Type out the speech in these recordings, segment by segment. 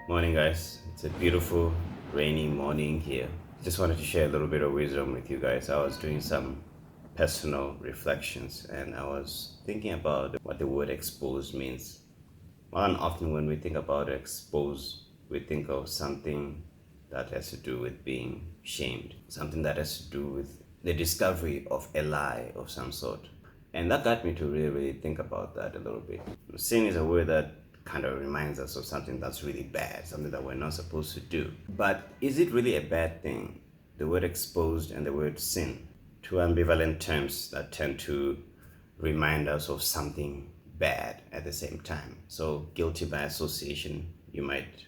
Morning, guys. It's a beautiful, rainy morning here. Just wanted to share a little bit of wisdom with you guys. I was doing some personal reflections and I was thinking about what the word expose means. One often, when we think about expose, we think of something that has to do with being shamed, something that has to do with the discovery of a lie of some sort. And that got me to really think about that a little bit. Sin is a word that kind of reminds us of something that's really bad, something that we're not supposed to do. But is it really a bad thing? The word exposed and the word sin, two ambivalent terms that tend to remind us of something bad at the same time. So, guilty by association, you might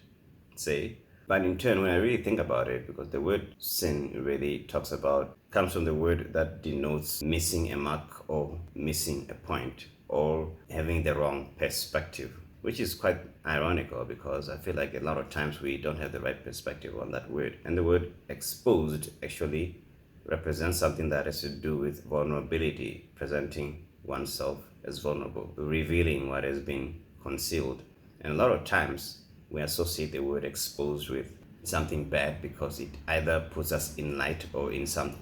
say. But in turn, when I really think about it, because the word sin really comes from the word that denotes missing a mark or missing a point or having the wrong perspective, which is quite ironical because I feel like a lot of times we don't have the right perspective on that word. And the word exposed actually represents something that has to do with vulnerability, presenting oneself as vulnerable, revealing what has been concealed. And a lot of times we associate the word exposed with something bad because it either puts us in light or in some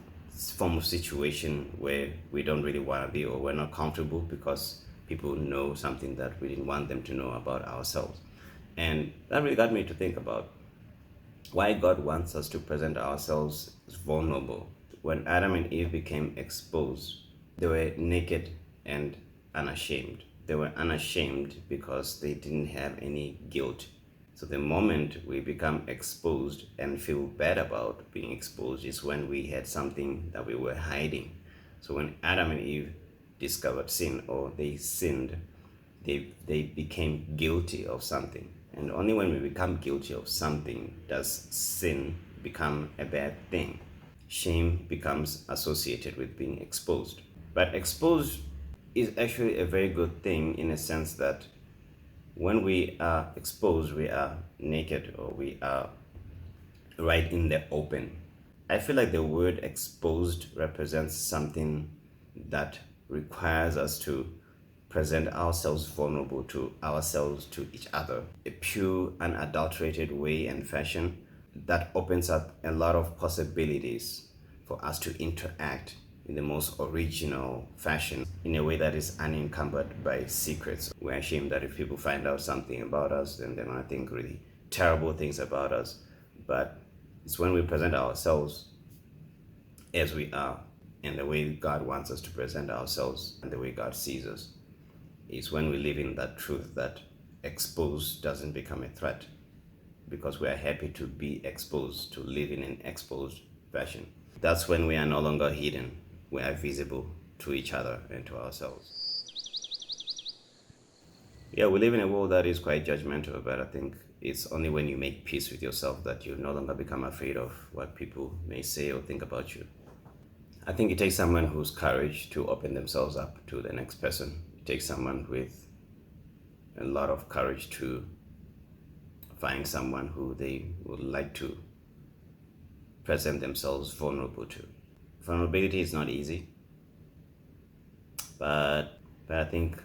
form of situation where we don't really want to be or we're not comfortable because people know something that we didn't want them to know about ourselves. And that really got me to think about why God wants us to present ourselves as vulnerable. When Adam and Eve became exposed, they were naked and unashamed. They were unashamed because they didn't have any guilt. So the moment we become exposed and feel bad about being exposed is when we had something that we were hiding. So when Adam and Eve discovered sin or they sinned, they became guilty of something. And only when we become guilty of something does sin become a bad thing. Shame becomes associated with being exposed. But exposed is actually a very good thing in a sense that when we are exposed, we are naked or we are right in the open. I feel like the word exposed represents something that requires us to present ourselves vulnerable to ourselves, to each other. A pure, unadulterated way and fashion that opens up a lot of possibilities for us to interact in the most original fashion, in a way that is unencumbered by secrets. We're ashamed that if people find out something about us, then they're gonna think really terrible things about us. But it's when we present ourselves as we are, and the way God wants us to present ourselves and the way God sees us, is when we live in that truth that exposed doesn't become a threat, because we are happy to be exposed, to live in an exposed fashion. That's when we are no longer hidden. We are visible to each other and to ourselves. Yeah, we live in a world that is quite judgmental, but I think it's only when you make peace with yourself that you no longer become afraid of what people may say or think about you. I think it takes someone who's courage to open themselves up to the next person. It takes someone with a lot of courage to find someone who they would like to present themselves vulnerable to. Vulnerability is not easy, but I think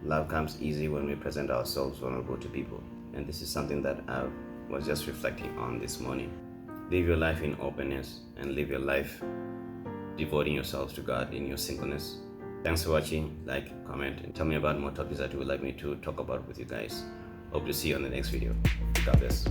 love comes easy when we present ourselves vulnerable to people. And this is something that I was just reflecting on this morning. Live your life in openness and live your life devoting yourselves to God in your singleness. Thanks for watching. Like, comment, and tell me about more topics that you would like me to talk about with you guys. Hope to see you on the next video. God bless.